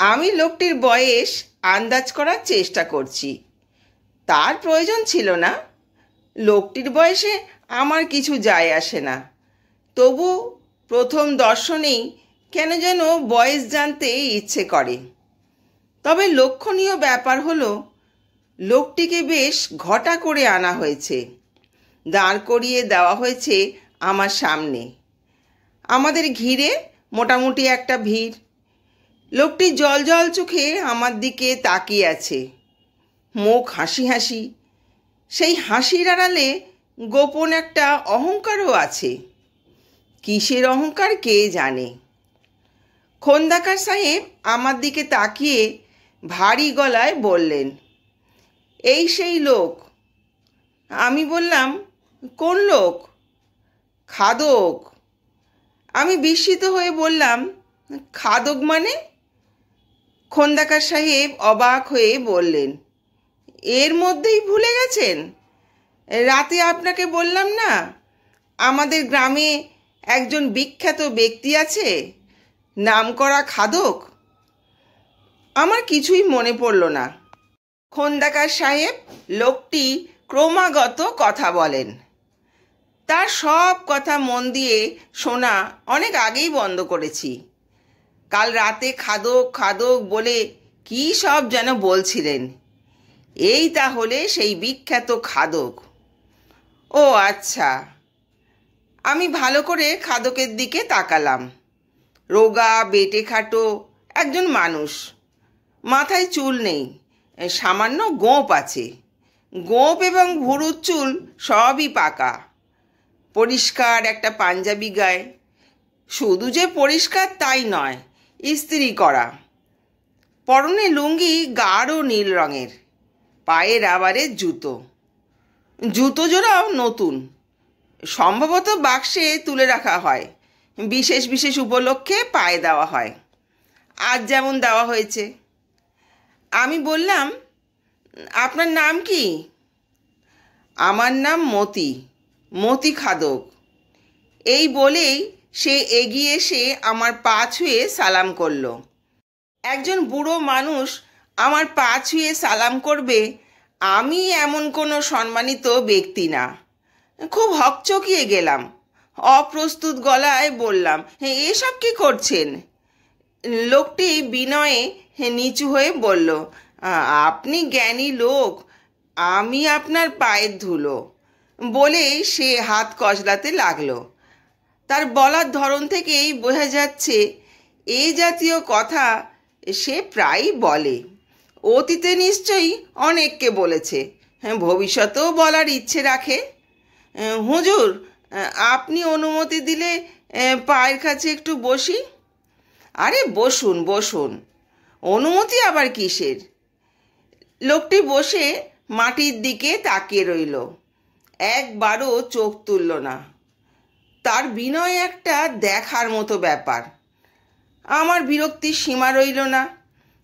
আমি লোকটির বয়স আন্দাজ করার চেষ্টা করছি। তার প্রয়োজন ছিল না। লোকটির বয়সে আমার কিছু যায় আসে না। তবু প্রথম দর্শনেই কেন যেন বয়স জানতে ইচ্ছে করে। তবে লক্ষণীয় ব্যাপার হলো লোকটিকে বেশ ঘটা করে আনা হয়েছে, দাঁড় করিয়ে দেওয়া হয়েছে আমার সামনে। আমাদের ঘিরে মোটামুটি একটা ভিড়। লোকটি জল চোখে আমার দিকে তাকিয়ে আছে, মুখ হাসি হাসি। সেই হাসির আড়ালে গোপন একটা অহংকারও আছে। কিসের অহংকার কে জানে। খোন্দাকার সাহেব আমার দিকে তাকিয়ে ভারী গলায় বললেন, এই সেই লোক। আমি বললাম, কোন লোক? খাদক। আমি বিস্মিত হয়ে বললাম, খাদক মানে? খোন্দাকার সাহেব অবাক হয়ে বললেন, এর মধ্যেই ভুলে গেছেন? রাতে আপনাকে বললাম না, আমাদের গ্রামে একজন বিখ্যাত ব্যক্তি আছে, নামকরা খাদক। আমার কিছুই মনে পড়ল না। খোন্দাকার সাহেব লোকটি ক্রমাগত কথা বলেন। তার সব কথা মন দিয়ে শোনা অনেক আগেই বন্ধ করেছি। কাল রাতে খাদক খাদক বলে কী সব যেন বলছিলেন। এই তাহলে সেই বিখ্যাত খাদক। ও আচ্ছা। আমি ভালো করে খাদকের দিকে তাকালাম। রোগা বেটে খাটো একজন মানুষ। মাথায় চুল নেই, সামান্য গোঁপ আছে। গোঁপ এবং ভুরুর চুল সবই পাকা। পরিষ্কার একটা পাঞ্জাবি গায়ে। শুধু যে পরিষ্কার তাই নয়, ইস্ত্রি করা। পরনে লুঙ্গি গাঢ় নীল রঙের। পায়ে রাবারের জুতো। জুতো জোড়াও নতুন, সম্ভবত বাক্সে তুলে রাখা হয়। বিশেষ বিশেষ উপলক্ষে পায়ে দেওয়া হয়, আজ যেমন দেওয়া হয়েছে। আমি বললাম, আপনার নাম কি? আমার নাম মতি, মতি খাদক। এই বলেই সে এগিয়ে এসে আমার পা ছুঁয়ে সালাম করল। একজন বুড়ো মানুষ আমার পা ছুঁয়ে সালাম করবে, আমি এমন কোনো সম্মানিত ব্যক্তি না। খুব হকচকিয়ে গেলাম। অপ্রস্তুত গলায় বললাম, এসব কি করছেন? লোকটি বিনয়ে নিচু হয়ে বলল, আপনি জ্ঞানী লোক, আমি আপনার পায়ের ধুলো। বলেই সে হাত কচলাতে লাগলো। তার বলার ধরন থেকেই বোঝা যাচ্ছে এই জাতীয় কথা সে প্রায়ই বলে। অতীতে নিশ্চয়ই অনেককে বলেছে, ভবিষ্যতেও বলার ইচ্ছে রাখে। হুজুর, আপনি অনুমতি দিলে পায়ের কাছে একটু বসি। আরে বসুন বসুন, অনুমতি আবার কিসের? লোকটি বসে মাটির দিকে তাকিয়ে রইল, একবারও চোখ তুলল না। তার বিনয় একটা দেখার মতো ব্যাপার। আমার বিরক্তির সীমা রইল না।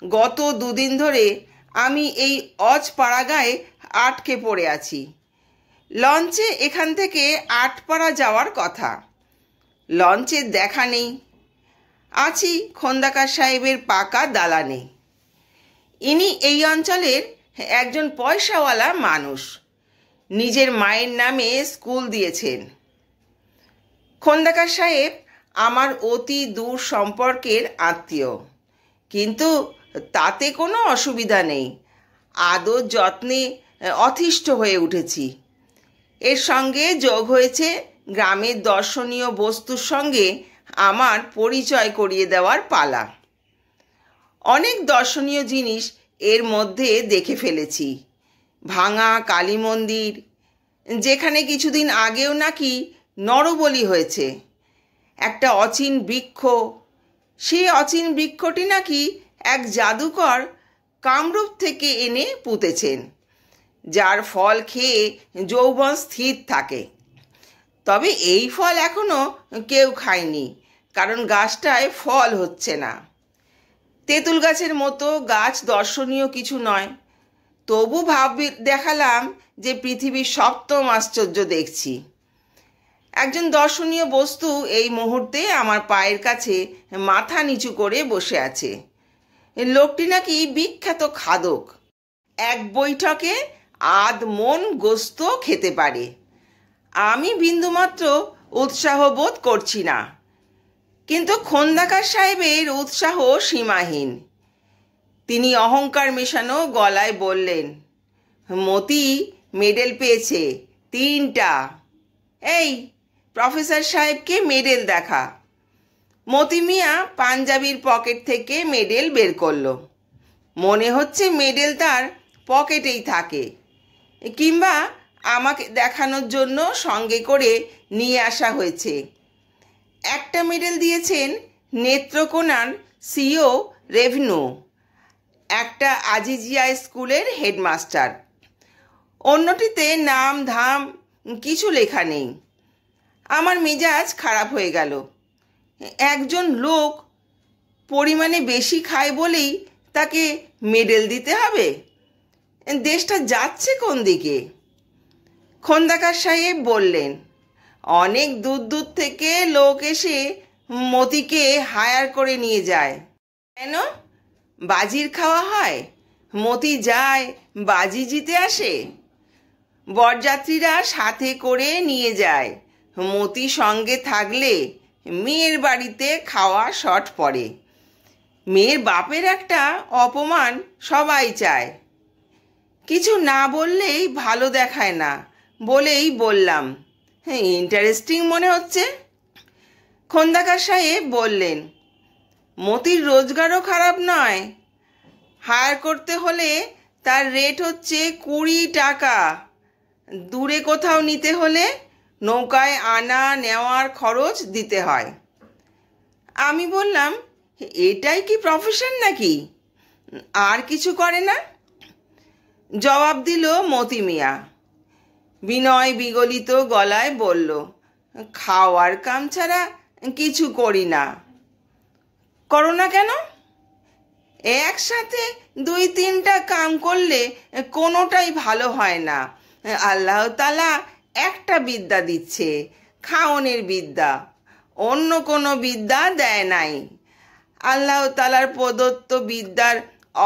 গত দুদিন ধরে আমি এই অজপাড়াগাঁয়ে আটকে পড়ে আছি। লঞ্চে এখান থেকে আটপাড়া যাওয়ার কথা, লঞ্চের দেখা নেই। আছি খোন্দাকার সাহেবের পাকা দালানে। ইনি এই অঞ্চলের একজন পয়সাওয়ালা মানুষ, নিজের মায়ের নামে স্কুল দিয়েছেন। খোন্দাকার সাহেব আমার অতি দূর সম্পর্কের আত্মীয়, কিন্তু তাতে কোনো অসুবিধা নেই। আদর যত্নে অতিষ্ঠ হয়ে উঠেছি। এর সঙ্গে যোগ হয়েছে গ্রামের দর্শনীয় বস্তুর সঙ্গে আমার পরিচয় করিয়ে দেওয়ার পালা। অনেক দর্শনীয় জিনিস এর মধ্যে দেখে ফেলেছি। ভাঙা কালী মন্দির, যেখানে কিছুদিন আগেও নাকি নরবলি হয়েছে। একটা অচিন বৃক্ষ, সেই অচিন বৃক্ষটি নাকি এক জাদুকর কামরূপ থেকে এনে পুঁতেছেন, যার ফল খেয়ে যৌবন স্থির থাকে। তবে এই ফল এখনো কেউ খায়নি, কারণ গাছটায় ফল হচ্ছে না। তেঁতুল গাছের মতো গাছ দর্শনীয় কিছু নয়, তবু ভাব দেখালাম যে পৃথিবীর সপ্তম আশ্চর্য দেখছি। একজন দর্শনীয় বস্তু এই মুহূর্তে আমার পায়ের কাছে মাথা নিচু করে বসে আছে। লোকটি নাকি বিখ্যাত খাদক, এক বৈঠকে আধ মন গোস্ত খেতে পারে। আমি বিন্দুমাত্র উৎসাহ বোধ করছি না, কিন্তু খোন্দাকার সাহেবের উৎসাহ সীমাহীন। তিনি অহংকার মেশানো গলায় বললেন, মতি মেডেল পেয়েছে 3টা। এই প্রফেসর সাহেবকে মেডেল দেখা। মতি মিয়া পাঞ্জাবির পকেট থেকে মেডেল বের করলো। মনে হচ্ছে মেডেল তার পকেটেই থাকে, কিংবা আমাকে দেখানোর জন্য সঙ্গে করে নিয়ে আসা হয়েছে। একটা মেডেল দিয়েছেন নেত্রকোনার সিও রেভিনিউ, একটা আজিজিয়া স্কুলের হেডমাস্টার। অন্যটিতে নাম ধাম কিছু লেখা নেই। আমার মেজাজ খারাপ হয়ে গেল। একজন লোক পরিমাণে বেশি খায় বলেই তাকে মেডেল দিতে হবে? দেশটা যাচ্ছে কোন দিকে? খোন্দাকার সাহেব বললেন, অনেক দূর দূর থেকে লোক এসে মতিকে হায়ার করে নিয়ে যায়। কেন? বাজির খাওয়া হয়? মতি যায় বাজি জিতে আসে। বরযাত্রীরা সাথে করে নিয়ে যায়। মতি সঙ্গে থাকলে মেয়ের বাড়িতে খাওয়া শর্ট পড়ে। মেয়ের বাপের একটা অপমান সবাই চায়। কিছু না বললেই ভালো দেখায় না বলেই বললাম, হ্যাঁ, ইন্টারেস্টিং মনে হচ্ছে। খোন্দাকার সাহেব বললেন, মতির রোজগারও খারাপ নয়। হায়ার করতে হলে তার রেট হচ্ছে 20 টাকা। দূরে কোথাও নিতে হলে নৌকায় আনা নেওয়ার খরচ দিতে হয়। আমি বললাম, এটাই কি প্রফেশন নাকি? আর কিছু করে না? জবাব দিল মতি মিয়া। বিনয় বিগলিত গলায় বলল, খাওয়ার কাম ছাড়া কিছু করি না। করো না কেন? একসাথে 2-3টা কাম করলে কোনোটাই ভালো হয় না। আল্লাহ তাআলা একটা বিদ্যা দিচ্ছে, খাওয়ানোর বিদ্যা। অন্য কোনো বিদ্যা দেয় নাই। আল্লাহ তাআলার প্রদত্ত বিদ্যার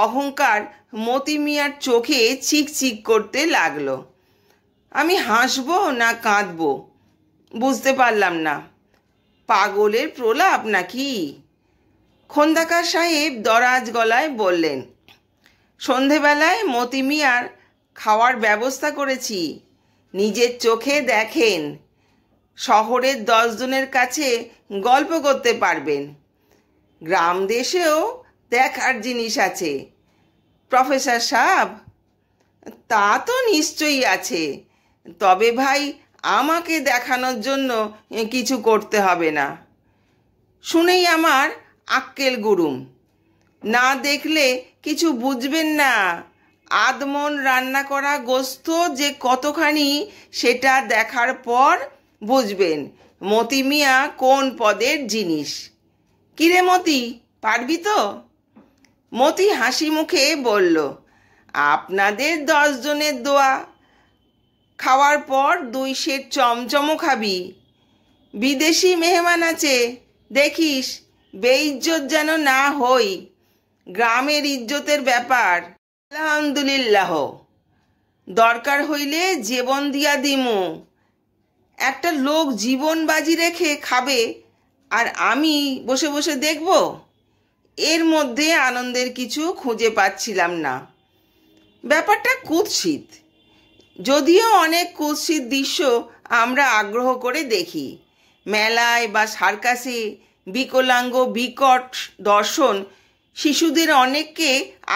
অহংকার মতি মিয়ার চোখে চিকচিক করতে লাগলো। আমি হাসবো না কাঁদবো বুঝতে পারলাম না। পাগলের প্রলাপ নাকি? খোন্দাকার সাহেব দরাজ গলায় বললেন, সন্ধেবেলায় মতি মিয়ার খাওয়ার ব্যবস্থা করেছি, নিজের চোখে দেখেন। শহরের 10 জনের কাছে গল্প করতে পারবেন। গ্রাম দেশেও দেখার জিনিস আছে। প্রফেসর সাহেব, তা তো নিশ্চয়ই আছে, তবে ভাই আমাকে দেখানোর জন্য কিছু করতে হবে না। শুনেই আমার আক্কেল গুরুম। না দেখলে কিছু বুঝবেন না। আধমন রান্না করা গোস্ত যে কতখানি সেটা দেখার পর বুঝবেন মতি মিয়া কোন পদের জিনিস। কিরে মতি, পারবি তো? মতি হাসি মুখে বলল, আপনাদের 10 জনের দোয়া। খাওয়ার পর 2 সের চমচমও খাবি। বিদেশি মেহমান আছে, দেখিস বেইজ্জত যেন না হই। গ্রামের ইজ্জতের ব্যাপার। আলহামদুলিল্লাহ, দরকার হইলে জীবন দিয়া দিমু। একটা লোক জীবন বাজি রেখে খাবে আর আমি বসে বসে দেখব? এর মধ্যে আনন্দের কিছু খুঁজে পাচ্ছিলাম না। ব্যাপারটা কুৎসিত। যদিও অনেক কুৎসিত দৃশ্য আমরা আগ্রহ করে দেখি। মেলায় বা সার্কাসে বিকলাঙ্গ বিকট দর্শন শিশুদের অনেককে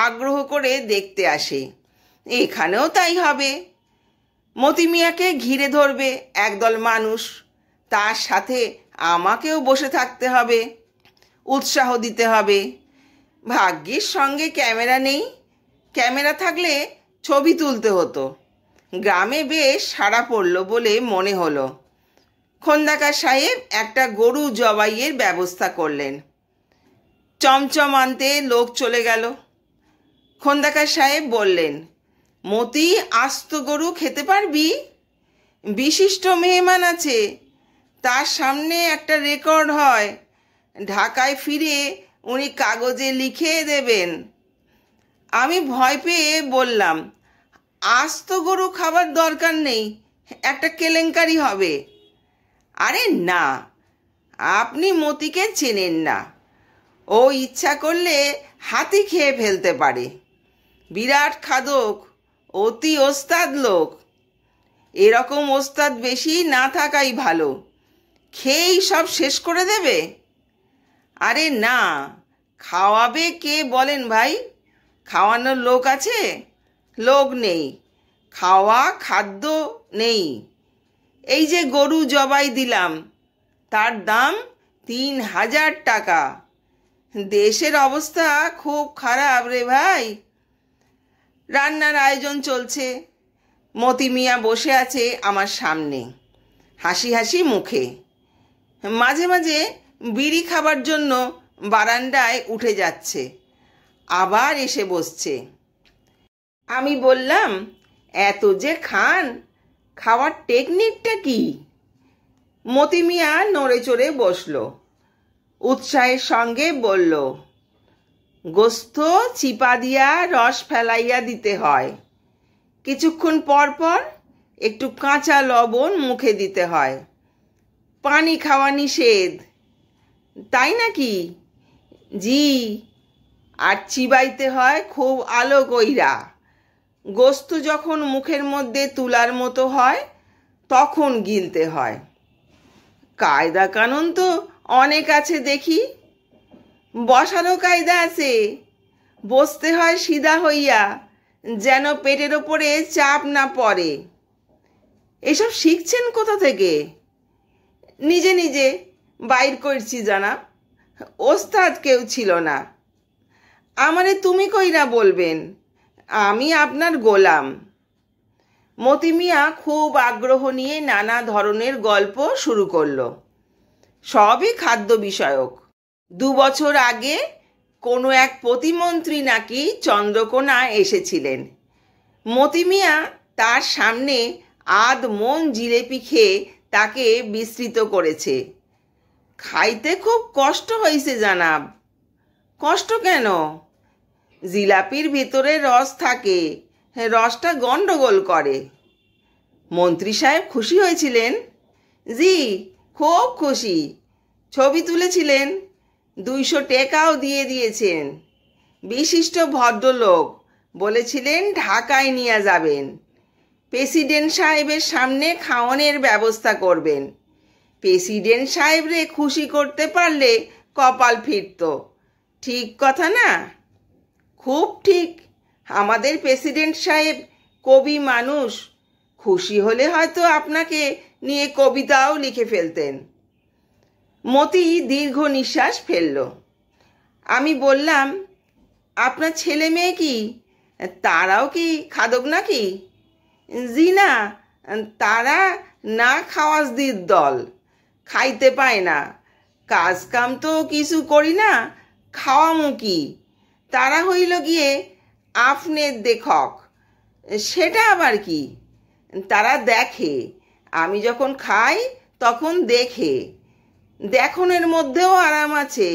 আগ্রহ করে দেখতে আসে। এখানেও তাই হবে। মতি মিয়াকে ঘিরে ধরবে একদল মানুষ, তার সাথে আমাকেও বসে থাকতে হবে, উৎসাহ দিতে হবে। ভাগ্যের সঙ্গে ক্যামেরা নেই। ক্যামেরা থাকলে ছবি তুলতে হতো। গ্রামে বেশ সাড়া পড়ল বলে মনে হলো। খোন্দাকার সাহেব একটা গরু জবাইয়ের ব্যবস্থা করলেন। চমচম আনতে লোক চলে গেল। খোন্দাকার সাহেব বললেন, মতি, আস্ত গরু খেতে পারবি? বিশিষ্ট মেহমান আছে, তার সামনে একটা রেকর্ড হয়। ঢাকায় ফিরে উনি কাগজে লিখে দেবেন। আমি ভয় পেয়ে বললাম, আস্ত গরু খাবার দরকার নেই, একটা কেলেঙ্কারি হবে। আরে না, আপনি মতিকে চেনেন না। ও ইচ্ছা করলে হাতি খেয়ে ফেলতে পারে। বিরাট খাদক, অতি ওস্তাদ লোক। এরকম ওস্তাদ বেশি না থাকাই ভালো, খেয়েই সব শেষ করে দেবে। আরে না, খাওয়াবে কে বলেন ভাই? খাওয়ানোর লোক আছে? লোক নেই, খাওয়া খাদ্য নেই। এই যে গরু জবাই দিলাম, তার দাম 3,000 টাকা। দেশের অবস্থা খুব খারাপ রে ভাই। রান্নার আয়োজন চলছে। মতি মিয়া বসে আছে আমার সামনে, হাসি হাসি মুখে। মাঝে মাঝে বিড়ি খাবার জন্য বারান্দায় উঠে যাচ্ছে, আবার এসে বসছে। আমি বললাম, এত যে খান, খাওয়ার টেকনিকটা কি? মতি মিয়া নড়ে চড়ে বসল, উৎসাহের সঙ্গে বলল, গোস্ত চিপা দিয়া রস ফেলাইয়া দিতে হয়, কিছুক্ষণ পর পর একটু কাঁচা লবণ মুখে দিতে হয়, পানি খাওয়া নিষেধ। তাই নাকি? জি। আর চিবাইতে হয় খুব আলো কইরা। গোস্ত যখন মুখের মধ্যে তুলার মতো হয় তখন গিলতে হয়। কায়দা কানুন তো অনেক আছে দেখি। বসারও কায়দা আছে। বসতে হয় সিধা হইয়া, যেন পেটের ওপরে চাপ না পড়ে। এসব শিখছেন কোথা থেকে? নিজে নিজে বাইর করছি জানাব, ওস্তাদ কেউ ছিল না। আমারে তুমি কইরা বলবেন, আমি আপনার গোলাম। মতি মিয়া খুব আগ্রহ নিয়ে নানা ধরনের গল্প শুরু করলো, সবই খাদ্য বিষয়ক। 2 বছর আগে কোনো এক প্রতিমন্ত্রী নাকি চন্দ্রকোনা এসেছিলেন। মতি মিয়া তার সামনে আধ মন জিলেপি খেয়ে তাকে বিস্মৃত করেছে। খাইতে খুব কষ্ট হয়েছে জানাব। কষ্ট কেন? জিলাপির ভিতরে রস থাকে, রসটা গন্ডগোল করে। মন্ত্রী সাহেব খুশি হয়েছিলেন? জি, খুব খুশি। ছবি তুলেছিলেন, 200 টাকাও দিয়ে দিয়েছেন। বিশিষ্ট ভদ্রলোক, বলেছিলেন ঢাকায় নিয়ে যাবেন। প্রেসিডেন্ট সাহেবের সামনে খাওয়ানোর ব্যবস্থা করবেন। প্রেসিডেন্ট সাহেবরে খুশি করতে পারলে কপাল ফিরত। ঠিক কথা না? খুব ঠিক। আমাদের প্রেসিডেন্ট সাহেব কবি মানুষ, খুশি হলে হয়তো আপনাকে নিয়ে কবিতাও লিখে ফেলতেন। মতি দীর্ঘ নিঃশ্বাস ফেলল। আমি বললাম, আপনার ছেলে মেয়ে কি, তারাও কি খাদক নাকি? জি না, তারা না খাওয়াজদির দল, খাইতে পায় না। কাজ কাম তো কিছু করি না, খাওয়ামু কি? তারা হইল গিয়ে আফনের দেখক। সেটা আবার কি? তারা দেখে, আমি যখন খাই তখন দেখে। দেখনের মধ্যেও আরাম আছে।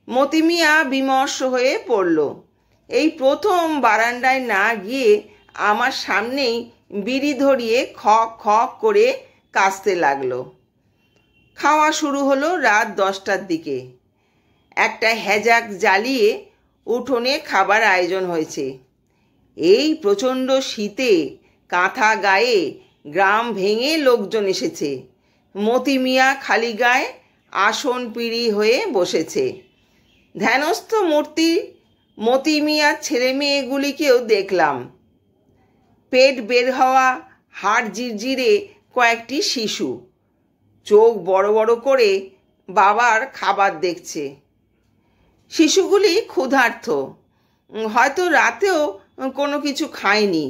মতি মিয়া বিমর্ষ হয়ে পড়ল। এই প্রথম বারান্দায় না গিয়ে আমার সামনেই বিড়ি ধরিয়ে খক খক করে কাশতে লাগলো। খাওয়া শুরু হলো রাত 10টার দিকে। একটা হ্যাজাক জ্বালিয়ে উঠোনে খাবার আয়োজন হয়েছে। এই প্রচণ্ড শীতে কাঁথা গায়ে গ্রাম ভেঙে লোকজন এসেছে। মতি মিয়া খালি গায়ে আসন পিঁড়ি হয়ে বসেছে। ধ্যানস্থ মূর্তি মতি মিয়ার ছেলে মেয়েগুলিকেও দেখলাম। পেট বের হওয়া, হাড় জিরজিরে কয়েকটি শিশু চোখ বড় বড় করে বাবার খাবার দেখছে। শিশুগুলি ক্ষুধার্ত, হয়তো রাতেও কোনো কিছু খায়নি।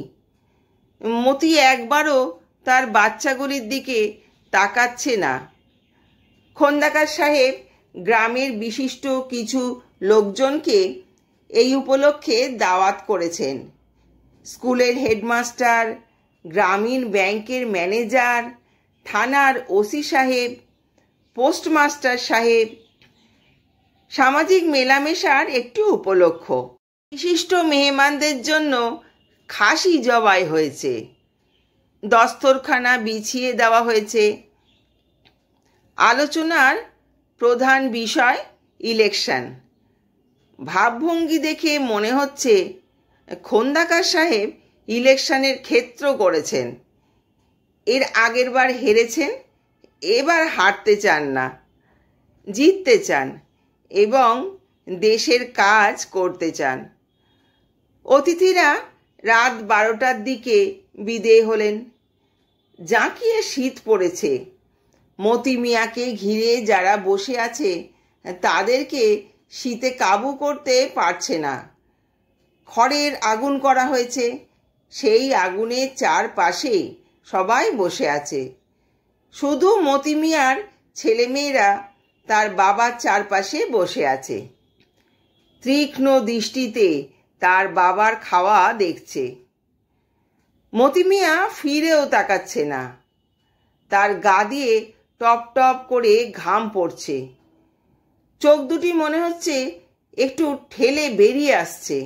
মতি একবারও তার বাচ্চাগুলির দিকে তাকাচ্ছে না। খোন্দাকার সাহেব গ্রামের বিশিষ্ট কিছু লোকজনকে এই উপলক্ষে দাওয়াত করেছেন। স্কুলের হেডমাস্টার, গ্রামীণ ব্যাংকের ম্যানেজার, থানার ওসি সাহেব, পোস্টমাস্টার সাহেব, সামাজিক মেলামেশার একটি উপলক্ষ। বিশিষ্ট মেহমানদের জন্য খাসি জবাই হয়েছে, দস্তরখানা বিছিয়ে দেওয়া হয়েছে। আলোচনার প্রধান বিষয় ইলেকশন। ভাবভঙ্গি দেখে মনে হচ্ছে খোন্দাকার সাহেব ইলেকশনের ক্ষেত্র করেছেন। এর আগের বার হেরেছেন, এবার হারতে চান না, জিততে চান এবং দেশের কাজ করতে চান। অতিথিরা রাত 12টার দিকে বিদেয় হলেন। জাঁকিয়ে শীত পড়েছে। মতি মিয়াকে ঘিরে যারা বসে আছে তাদেরকে শীতে কাবু করতে পারছে না। খড়ের আগুন করা হয়েছে, সেই আগুনের চারপাশে সবাই বসে আছে। শুধু মতি মিয়ার ছেলেমেয়েরা তার বাবার চারপাশে বসে আছে। তীক্ষ্ণ দৃষ্টিতে তার বাবার খাওয়া দেখছে। মতি মিয়া ফিরেও তাকাচ্ছে না। তার গা দিয়ে টপ টপ করে ঘাম পড়ছে। চোখ দুটি মনে হচ্ছে একটু ঠেলে বেরিয়ে আসছে।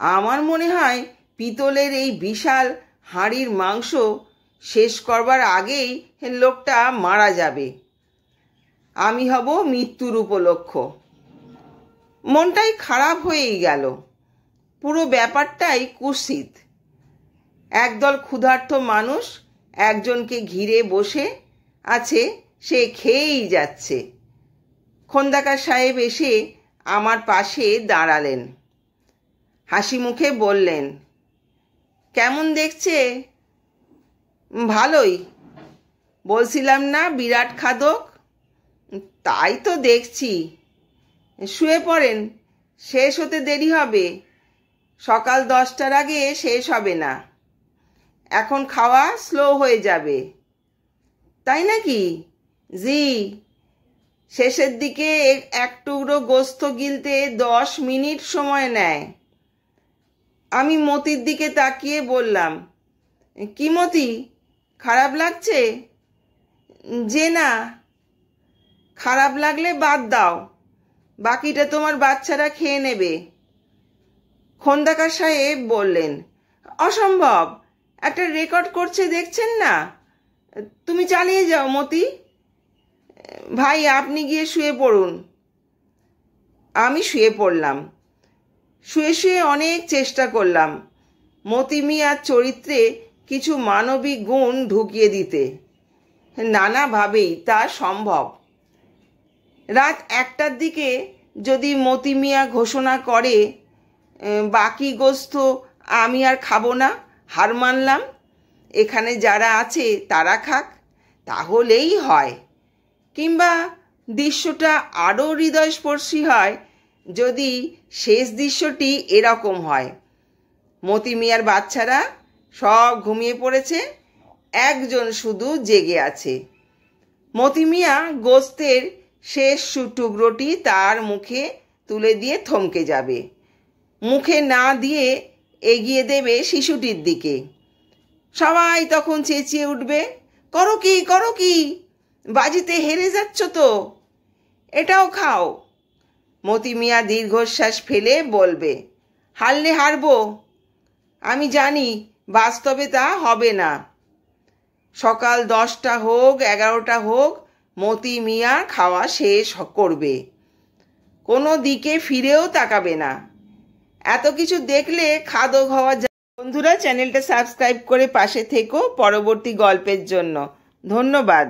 আমার মনে হয় পিতলের এই বিশাল হাঁড়ির মাংস শেষ করবার আগেই লোকটা মারা যাবে। আমি হব মৃত্যুর উপলক্ষ। মনটাই খারাপ হয়েই গেল। পুরো ব্যাপারটাই কুৎসিত। একদল ক্ষুধার্ত মানুষ একজনকে ঘিরে বসে আছে, সে খেয়েই যাচ্ছে। খোন্দাকার সাহেব এসে আমার পাশে দাঁড়ালেন। হাসি মুখে বললেন, কেমন দেখছে? ভালোই। বলছিলাম না বিরাট খাদক? তাই তো দেখছি। শুয়ে পড়েন, শেষ হতে দেরি হবে। সকাল 10টার আগে শেষ হবে না। এখন খাওয়া স্লো হয়ে যাবে। তাই নাকি? জি। শেষের দিকে এক টুকরো গোস্ত গিলতে 10 মিনিট সময় নেয়। আমি মতির দিকে তাকিয়ে বললাম, কি মতি, খারাপ লাগছে? যে না। খারাপ লাগলে বাদ দাও, বাকিটা তোমার বাচ্চারা খেয়ে নেবে। খোন্দাকার সাহেব বললেন, অসম্ভব, একটা রেকর্ড করছে দেখছেন না? তুমি চালিয়ে যাও মতি। ভাই আপনি গিয়ে শুয়ে পড়ুন। আমি শুয়ে পড়লাম। শুয়ে শুয়ে অনেক চেষ্টা করলাম মতি মিয়ার চরিত্রে কিছু মানবিক গুণ ঢুকিয়ে দিতে। নানাভাবেই তা সম্ভব। রাত 1টার দিকে যদি মতি মিয়া ঘোষণা করে, বাকি গোস্ত আমি আর খাবো না, হার মানলাম, এখানে যারা আছে তারা খাক, তাহলেই হয়। কিংবা দৃশ্যটা আরও হৃদয়স্পর্শী হয় যদি শেষ দৃশ্যটি এরকম হয়, মতি মিয়ার বাচ্চারা সব ঘুমিয়ে পড়েছে, একজন শুধু জেগে আছে। মতি মিয়া গোস্তের শেষ টুকরোটি তার মুখে তুলে দিয়ে থমকে যাবে। মুখে না দিয়ে এগিয়ে দেবে শিশুটির দিকে। সবাই তখন চেঁচিয়ে উঠবে, করো কি, করো কি, বাজিতে হেরে যাচ্ছ তো, এটাও খাও। মতি মিয়া দীর্ঘশ্বাস ফেলে বলবে, হারলে হারবো, আমি জানি বাস্তবে তা হবে না। সকাল 10টা হোক 11টা হোক, মতি মিয়া খাওয়া শেষ করবে। কোনো দিকে ফিরেও তাকাবে না। এত কিছু দেখলে খাদক হওয়া যায়। বন্ধুরা, চ্যানেলটা সাবস্ক্রাইব করে পাশে থেকো পরবর্তী গল্পের জন্য। ধন্যবাদ।